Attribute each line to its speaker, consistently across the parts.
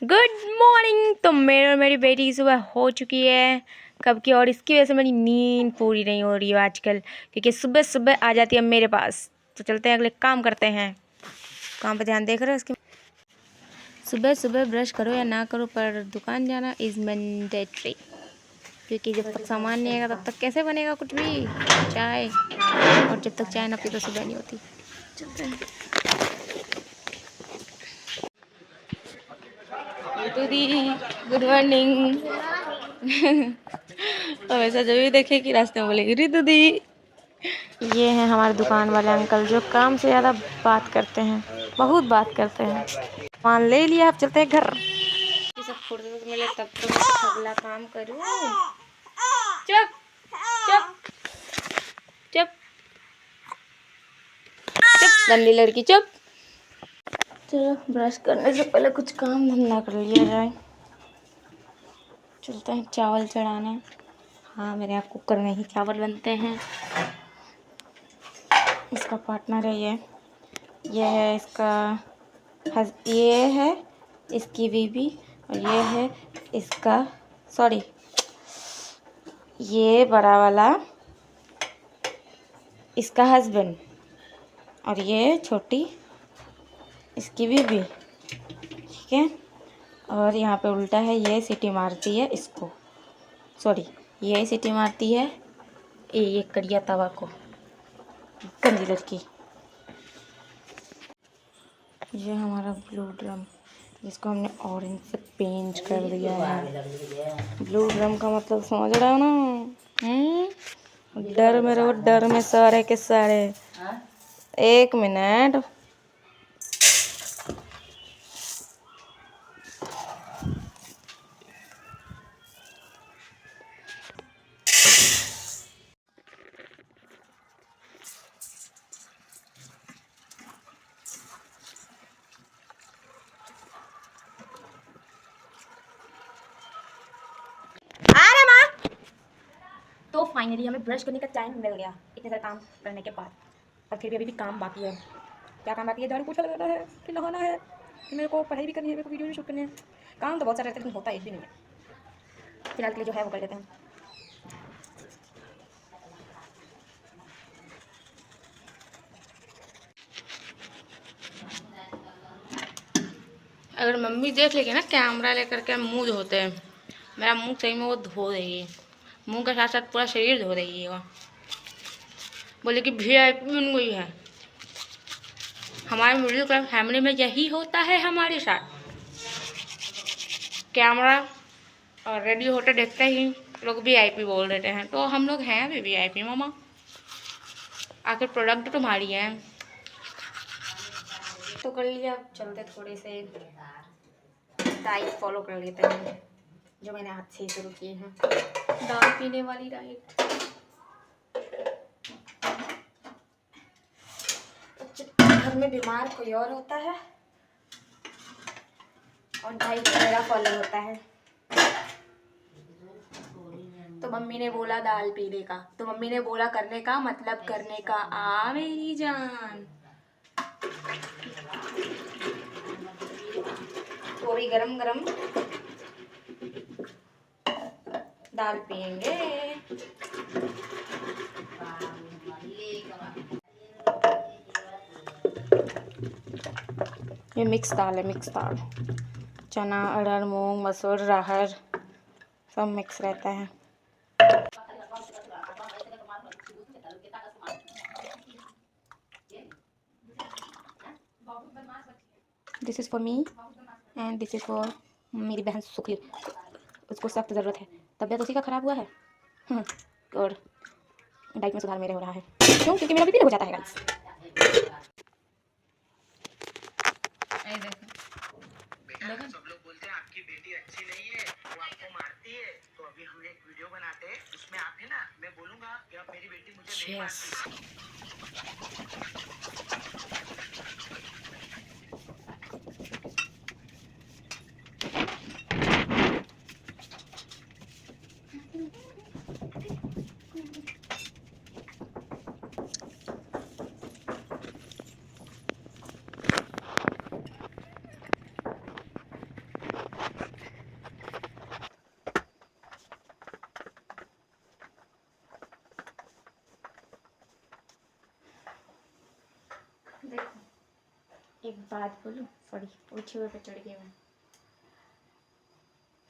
Speaker 1: Good morning. तो मेरी बेटी की सुबह हो चुकी है कब की, और इसकी वजह से मेरी नींद पूरी नहीं हो रही है आजकल, क्योंकि सुबह सुबह आ जाती है मेरे पास। तो चलते हैं, अगले काम करते हैं। काम पे ध्यान देख रहे हो इसके। सुबह सुबह ब्रश करो या ना करो, पर दुकान जाना इज़ मैंडेटरी, क्योंकि जब तक सामान नहीं आएगा तब तक कैसे बनेगा कुछ भी चाय, और जब तक चाय ना पी तो सुबह नहीं होती। चलते हैं। दी गुड मॉर्निंग। हमेशा जब भी देखे कि रास्ते में बोलेगी रितु दी। ये हैं हमारे दुकान वाले अंकल, जो काम से ज़्यादा बात करते हैं, बहुत बात करते हैं। सामान ले लिया, अब चलते हैं घर। ये सब फुर्सत मिले तब तो मैं अगला काम करूँ। चुप चुप चुप चुप गंदी लड़की चुप। चलो ब्रश करने से पहले कुछ काम धंधा कर लिया जाए। चलते हैं चावल चढ़ाने। हाँ, मेरे यहाँ कुकर में ही चावल बनते हैं। इसका पार्टनर है ये है इसका ये है इसकी बीबी, और ये है इसका ये बड़ा वाला इसका हस्बैंड, और ये छोटी इसकी बीबी। ठीक है, और यहाँ पे उल्टा है, ये सीटी मारती है इसको, ये सीटी मारती है ये कड़िया तवा को, गंदी लड़की। ये हमारा ब्लू ड्रम, जिसको हमने ऑरेंज से पेंट कर दिया है। ब्लू ड्रम का मतलब समझ रहा हो ना? डर में रहो, डर में सारे के सारे। एक मिनट। तो फाइनली हमें ब्रश करने का टाइम मिल गया, इतने सारे काम करने के बाद। और फिर भी अभी भी काम बाकी है। क्या काम बाकी है? झाड़ू पोछा लगाना है, फिर नहाना है, फिर मेरे को पढ़ाई भी करनी है, मेरे को वीडियो भी शूट करने हैं। काम तो बहुत सारे रहते हैं, लेकिन होता एक भी नहीं है। फिलहाल के लिए जो है वो कर लेते हैं। अगर मम्मी देख लेगी ना कैमरा लेकर के मुँह धोते हैं, मेरा मुँह सही में वो धो देगी। मुँह के साथ साथ पूरा शरीर धो देगी वो। बोले कि VIP बन गई है। हमारे मिडिल क्लास फैमिली में यही होता है हमारे साथ। कैमरा और रेडी होते देखते ही लोग VIP बोल देते हैं, तो हम लोग हैं भी VIP मामा। आखिर प्रोडक्ट तुम्हारी है। तो कर लिया, चलते थोड़े से डाइट फॉलो कर लेते हैं, जो मैंने आज से शुरू किए हैं। दाल पीने वाली डाइट। घर में बीमार कोई और होता है और डाइट मेरा फॉलो होता है। तो मम्मी ने बोला दाल पीने का, तो मम्मी ने बोला करने का मतलब करने का। आ मेरी जान। तो अभी गरम गरम दाल पियेंगे। ये मिक्स दाल है, मिक्स दाल। चना, अरहर, मूंग, मसूर, राहर सब मिक्स रहता है। This is for me and this is for मेरी बहन सुखली। उसको सख्त ज़रूरत है, तबीयत उसी का ख़राब हुआ है। और डाइट में सुधार मेरे हो रहा है। क्यों? क्योंकि मेरा बीपी हो जाता है गाइस।
Speaker 2: सब लोग बोलते हैं आपकी बेटी अच्छी नहीं है, वो आपको मारती है। तो अभी हम एक वीडियो बनाते हैं, उसमें आप है ना, मैं बोलूंगा कि अब मेरी बेटी मुझे नहीं मारती।
Speaker 1: बात बोलूं, सॉरी पूछे हुए पे चढ़ गई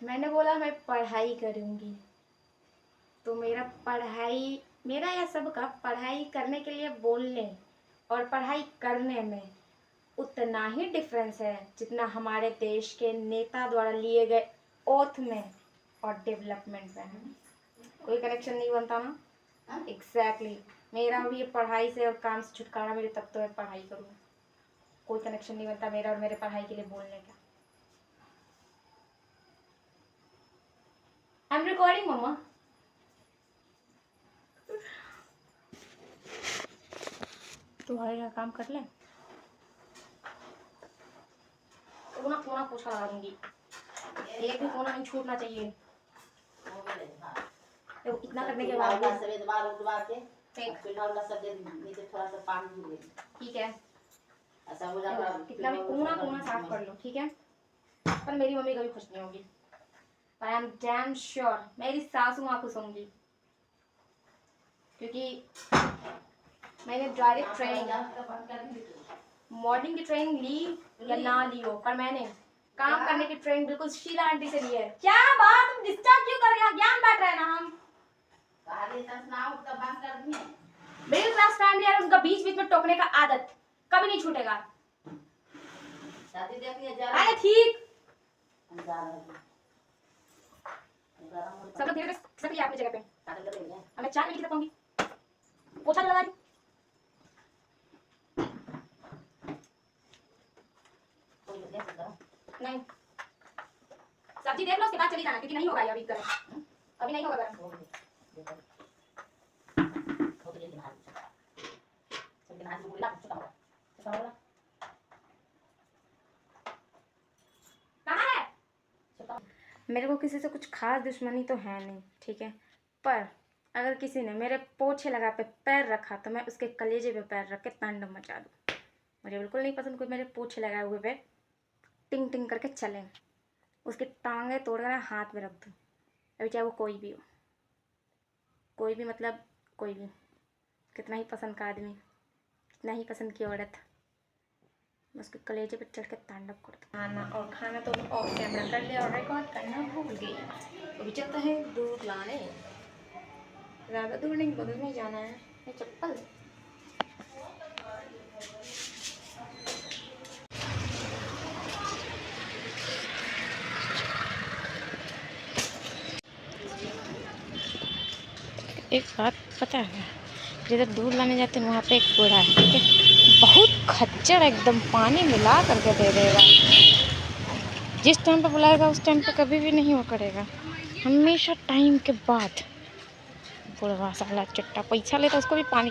Speaker 1: मैंने बोला मैं पढ़ाई करूंगी, तो मेरा या सबका पढ़ाई करने के लिए बोलने और पढ़ाई करने में उतना ही डिफरेंस है जितना हमारे देश के नेता द्वारा लिए गए ओथ में और डेवलपमेंट में है। कोई कनेक्शन नहीं बनता ना? एग्जैक्टली मेरा भी ये पढ़ाई से और काम से छुटकारा मिले तब तो मैं पढ़ाई करूँ। कोई कनेक्शन नहीं बनता मेरा और मेरे पढ़ाई के लिए बोलने का। आई एम रिकॉर्डिंग मम्मा। तुम्हारे काम कर ले, कोना कोना पोछा लगा दूंगी, एक भी कोना नहीं छूटना चाहिए। तो इतना करने के बाद ठीक है, कितना भी कोना कोना साफ कर लो, ठीक है। पर मेरी मम्मी कभी खुश नहीं होगी, पर आई एम डैम श्योर मेरी सासू माँ खुश होंगी, क्योंकि मैंने डायरेक्ट ट्रेनिंग, मॉडलिंग की ट्रेनिंग ली या ना ली हो, पर मैंने काम करने की ट्रेनिंग बिल्कुल शीला आंटी से ली है। क्या बात, तुम डिस्टर्ब क्यों कर रहे हो? ज्ञान बांट रहे हैं ना हम। मिडिल क्लास फैमिली है, उनका बीच बीच में टोकने का आदत कभी नहीं छूटेगा। अरे ठीक, सब लोग धीरे से सब अपनी जगह पे। मैं 4 मिनट तक कहूंगी, पोछा लगा दी। नहीं, सब्जी देख लो, उसके बाद चली जाना, क्योंकि नहीं होगा ये अभी गरम, अभी नहीं होगा गरम। कहाँ है? मेरे को किसी से कुछ खास दुश्मनी तो है नहीं, ठीक है, पर अगर किसी ने मेरे पोछे लगा पे पैर रखा तो मैं उसके कलेजे पे पैर रख के तांडव मचा दूँ। मुझे बिल्कुल नहीं पसंद कोई मेरे पोछे लगाए हुए पे टिंग टिंग करके चले, उसके टांगे तोड़ कर हाथ में रख दूँ, अभी चाहे वो कोई भी हो, कोई भी मतलब कोई भी, कितना ही पसंद का आदमी, कितना ही पसंद की औरत, मैं उसके कलेजे पे चढ़ के तांडव कर दूँ। खाना तो ऑफ कैमरा कर लिया और रिकॉर्ड करना भूल गई। अभी चलते हैं दूध लाने, ज़्यादा दूर नहीं, बगल में जाना है। ये चप्पल एक बात पता है, जिधर दूध लाने जाते हैं वहाँ पे एक बूढ़ा है, ठीक है, बहुत खच्चर, एकदम पानी मिला करके दे देगा। जिस टाइम पे बुलाएगा उस टाइम पे कभी भी नहीं वो करेगा, हमेशा टाइम के बाद। बूढ़ा साला चट्टा पैसा लेता, उसको भी पानी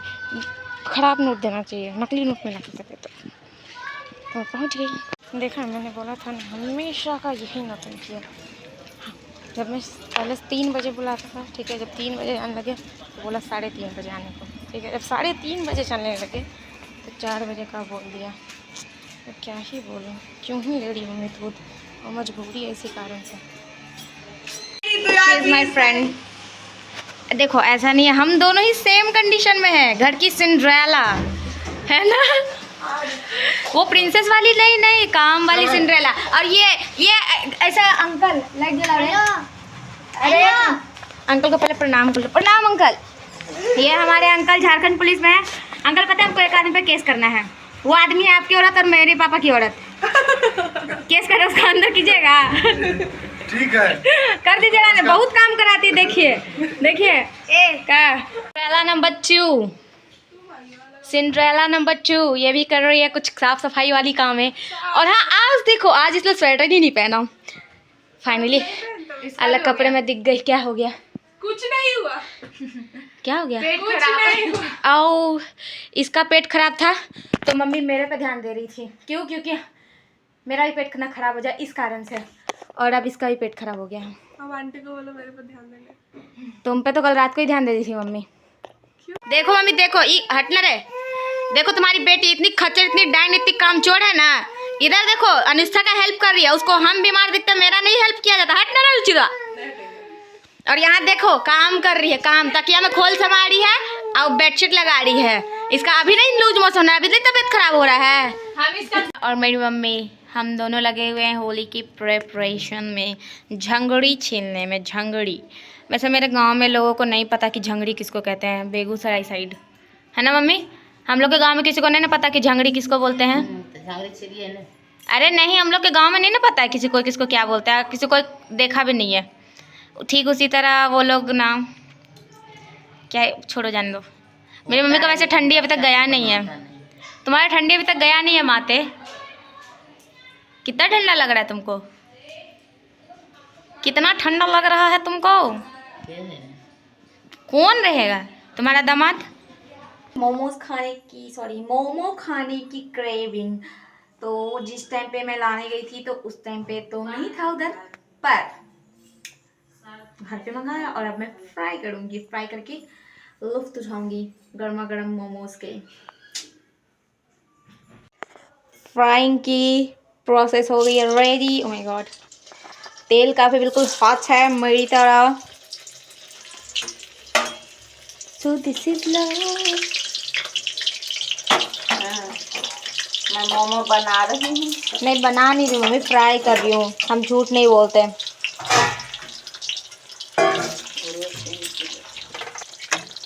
Speaker 1: खराब नोट देना चाहिए, नकली नोट में लगा सके तो पहुँच गई। देखा, मैंने बोला था ना, हमेशा का यही नौटंकी। जब मैं पहले 3 बजे बुलाता था, ठीक है, जब 3 बजे आने लगे तो बोला 3:30 बजे आने को, ठीक है, जब 3:30 बजे चलने लगे तो 4 बजे का बोल दिया। तो क्या ही बोलूँ, क्यों ही ले रही हूँ मैं दूध, और मजबूरी है इसी कारण से। माय फ्रेंड, देखो ऐसा नहीं है, हम दोनों ही सेम कंडीशन में हैं, घर की सिंड्रेला है ना, वो प्रिंसेस वाली नहीं, काम वाली सिंड्रेला। और ये ऐसा अंकल लाइट जला रहे हैं। अरे अंकल को पहले प्रणाम कर लो। प्रणाम अंकल, ये हमारे अंकल झारखंड पुलिस में है। अंकल पता है हमको एक आदमी पे केस करना है, वो आदमी है आपकी औरत और मेरे पापा की औरत। केस कर उसका अंदर कीजिएगा,
Speaker 3: ठीक है,
Speaker 1: कर दीजिएगा ना, बहुत काम कराती। देखिए सिंड्रेला नंबर 2, सिंड्रेला नंबर 2 ये भी कर रही है, कुछ साफ सफाई वाली काम है। और हाँ, आज देखो, आज इसलिए स्वेटर ही नहीं पहना, फाइनली अलग कपड़े में दिख गई। क्या हो गया?
Speaker 4: कुछ नहीं हुआ।
Speaker 1: क्या हो गया?
Speaker 4: पेट खराब।
Speaker 1: आओ, इसका पेट खराब था तो मम्मी मेरे पे ध्यान दे रही थी। क्यों? क्योंकि मेरा भी पेट ना खराब हो जाए इस कारण से, और अब इसका भी पेट खराब हो गया है।
Speaker 4: अब आंटी को बोलो मेरे पे ध्यान देने।
Speaker 1: तुम पे तो कल रात को ही ध्यान दे दी थी मम्मी। देखो मम्मी, देखो हट ना रे, देखो तुम्हारी बेटी इतनी खच्चर, इतनी डाइन, इतनी कामचोर है ना। इधर देखो, अनुष्का का हेल्प कर रही है, उसको हम बीमार दिखते मेरा नहीं हेल्प किया जाता। हट ना रुचिरा। और यहाँ देखो काम कर रही है, काम तकिया में खोल समा रही है और बेडशीट लगा रही है। इसका अभी नहीं लूज मोशन है, अभी नहीं तबीयत खराब हो रहा है।
Speaker 4: हम इसका
Speaker 1: और मेरी मम्मी, हम दोनों लगे हुए हैं होली की प्रेपरेशन में, झंगड़ी छीलने में। झंगड़ी, वैसे मेरे गांव में लोगों को नहीं पता कि झंगड़ी किसको कहते हैं, बेगूसराय साइड, है ना मम्मी? हम लोग के गांव में किसी को नहीं ना पता कि झंगड़ी किसको बोलते हैं। अरे नहीं, हम लोग के गांव में नहीं ना पता है किसी को किसको क्या बोलता है, किसी को देखा भी नहीं है। ठीक उसी तरह वो लोग ना, क्या, छोड़ो जाने दो। मेरी मम्मी का वैसे ठंडी अभी तक गया नहीं है। तुम्हारा ठंडी अभी तक गया नहीं है माते? कितना ठंडा लग रहा है तुमको? कितना ठंडा लग रहा है तुमको? कौन रहेगा तुम्हारा दामाद? मोमो खाने की क्रेविंग। तो जिस टाइम पे मैं लाने गई थी तो उस टाइम पे तो नहीं था उधर, पर घर पे मंगाया और अब मैं फ्राई करूंगी। फ्राई करके लुफ्त उठाऊंगी गर्मा गर्म मोमोज के। फ्राइंग की प्रोसेस हो गई है रेडी। ओह माय गॉड, तेल काफ़ी बिल्कुल हॉट है मेरी तरह। So this is love.
Speaker 5: मैं मोमो बना रही हूँ।
Speaker 1: नहीं बना नहीं रही मम्मी, फ्राई कर रही हूँ, हम झूठ नहीं बोलते।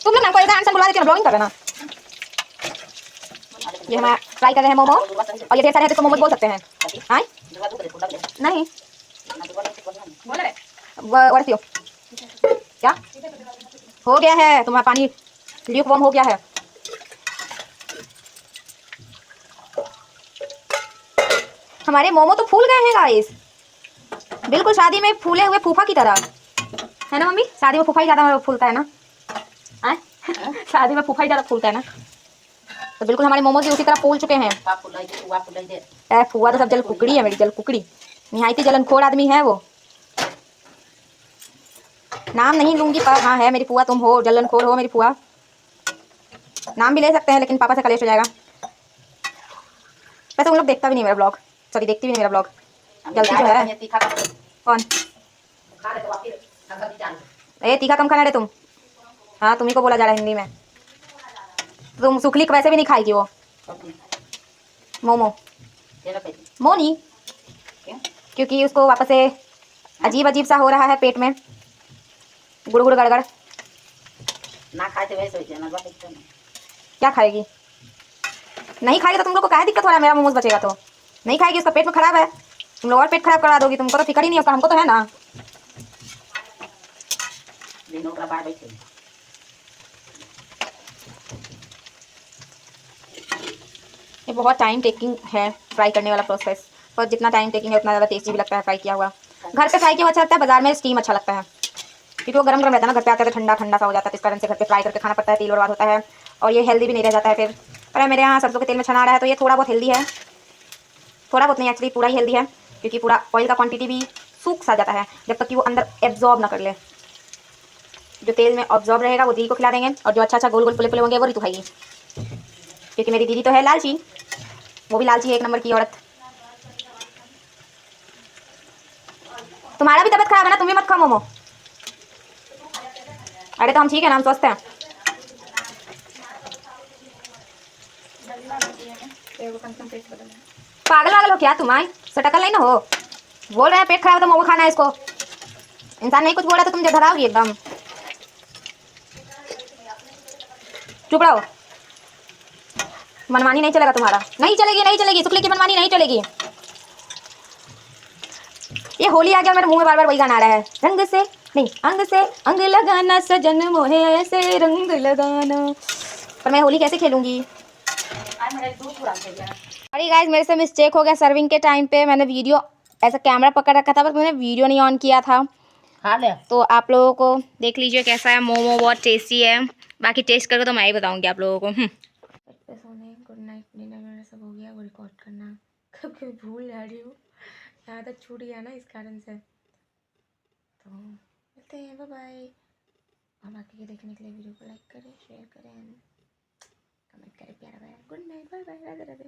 Speaker 1: तुम लोग ना कोई आंसर बुला देती हो, ब्लॉगिंग कर रहे ना। ये हम फ्राई कर रहे हैं मोमो, और ये ढेर सारे हैं, तो मोमो बोल सकते हैं। हाँ नहीं वो क्या हो गया है तुम्हारा पानी ल्यूक वार्म हो गया है। हमारे मोमो तो फूल गए हैं गाइस, बिल्कुल शादी में फूले हुए फूफा की तरह, है ना मम्मी? शादी में फूफा ही ज़्यादा फूलता है ना? शादी में फूफा ही ज़्यादा फूलता है ना, तो बिल्कुल हमारे मोमोज भी उसी तरह फूल चुके हैं। फुआ तो सब जल कुकड़ी है, मेरी जल कुकड़ी, निहायती जलनखोर आदमी है वो। नाम नहीं लूंगी पर हाँ है मेरी फुआ, तुम हो जलनखोर हो मेरी फुआ। नाम भी ले सकते हैं लेकिन पापा से कलेश हो जाएगा। वैसे उन लोग देखता भी नहीं मेरा ब्लॉग, सॉरी देखती भी नहीं मेरा ब्लॉग। जल्दी जो है कौन? ए तीखा कम खाना रे तुम। हाँ तुम्ही को बोला जा रहा है हिंदी में। तुम सुखली वैसे भी नहीं खाएगी वो मोमो। मोनी क्योंकि उसको वापस से अजीब अजीब सा हो रहा है पेट में, गुड़ गड़गड़।
Speaker 5: ना खाए तो वैसे
Speaker 1: क्या खाएगी? नहीं खाएगी तो तुम लोग को क्या दिक्कत हो रहा है? मेरा मोमोज बचेगा तो नहीं खाएगी, उसका पेट में खराब है, तुम लोग और पेट खराब करा दोगी। तुमको तो फिक्र ही नहीं होगा, हमको तो है ना। ये बहुत टाइम टेकिंग है फ्राई करने वाला प्रोसेस, और जितना टाइम टेकिंग है उतना ज़्यादा टेस्टी भी लगता है फ्राई किया हुआ। घर पे फ्राई किया हुआ अच्छा लगता है, बाजार में स्टीम अच्छा लगता है, क्योंकि वो गरम गरम रहता है ना। घर पे आते तो ठंडा ठंडा सा हो जाता है, इस कारण से घर पे फ्राई करके खाना पड़ता है। तेल बर्बाद होता है और ये हेल्दी भी नहीं रह जाता है फिर। पर मेरे यहाँ सरसों के तेल में छना रहा है तो ये थोड़ा बहुत हेल्दी है, थोड़ा बहुत नहीं एक्चुअली पूरा ही हेल्दी है, क्योंकि पूरा ऑयल का क्वांटिटी भी सूख सा जाता है जब तक कि वो अंदर एब्जॉर्ब ना कर ले। जो तेल में ऑब्जॉर्ब रहेगा वो दीदी को खिला देंगे, और जो अच्छा अच्छा गोल गोल फुले फुले होंगे वो ऋतु खाएगी, क्योंकि मेरी दीदी तो है लालची, वो भी लालची है, एक नंबर की औरत। तुम्हारा भी तबीयत खराब है ना, तुम भी मत खाओ मोमो। अरे तो हम ठीक है ना, हम स्वस्थ हैं। पागल वागल हो क्या तुम? आई सटकल नहीं ना हो, बोल रहे हैं पेट खराब है तो मोमो खाना है इसको। इंसान नहीं कुछ बोल रहा तो तुम धराओगी एकदम। चुप रहो, मनमानी नहीं चलेगा तुम्हारा, नहीं चलेगी नहीं चलेगी, शुक्ल की मनमानी नहीं चलेगी। ये होली आ गया, मेरे मुंह में बार बार वही गाना आ रहा है, रंग से नहीं अंग से अंग लगाना सजन मोहे ऐसे रंग लगाना। पर मैं होली कैसे खेलूंगी? अरे गाइस मेरे से मिस्टेक हो गया, सर्विंग के टाइम पे मैंने वीडियो ऐसा कैमरा पकड़ रखा था, बस मैंने वीडियो नहीं ऑन किया था।
Speaker 5: खा ले।
Speaker 1: तो आप लोगों को देख लीजिए कैसा है मोमो, बहुत टेस्टी है। बाकी टेस्ट करके तो मैं ही बताऊंगी आप लोगों को। सोने गुड नाइट, डिनर मेरा सब हो गया, वो रिकॉर्ड करना कब कभी भूल जा रही हूँ, यहाँ तक छूट गया ना इस कारण से। तो मिलते हैं, बाय बाय। और बाकी के देखने के लिए वीडियो को लाइक करें, शेयर करें, कमेंट करें, प्यारा प्यारा। Good night, bye bye, Radhe Radhe.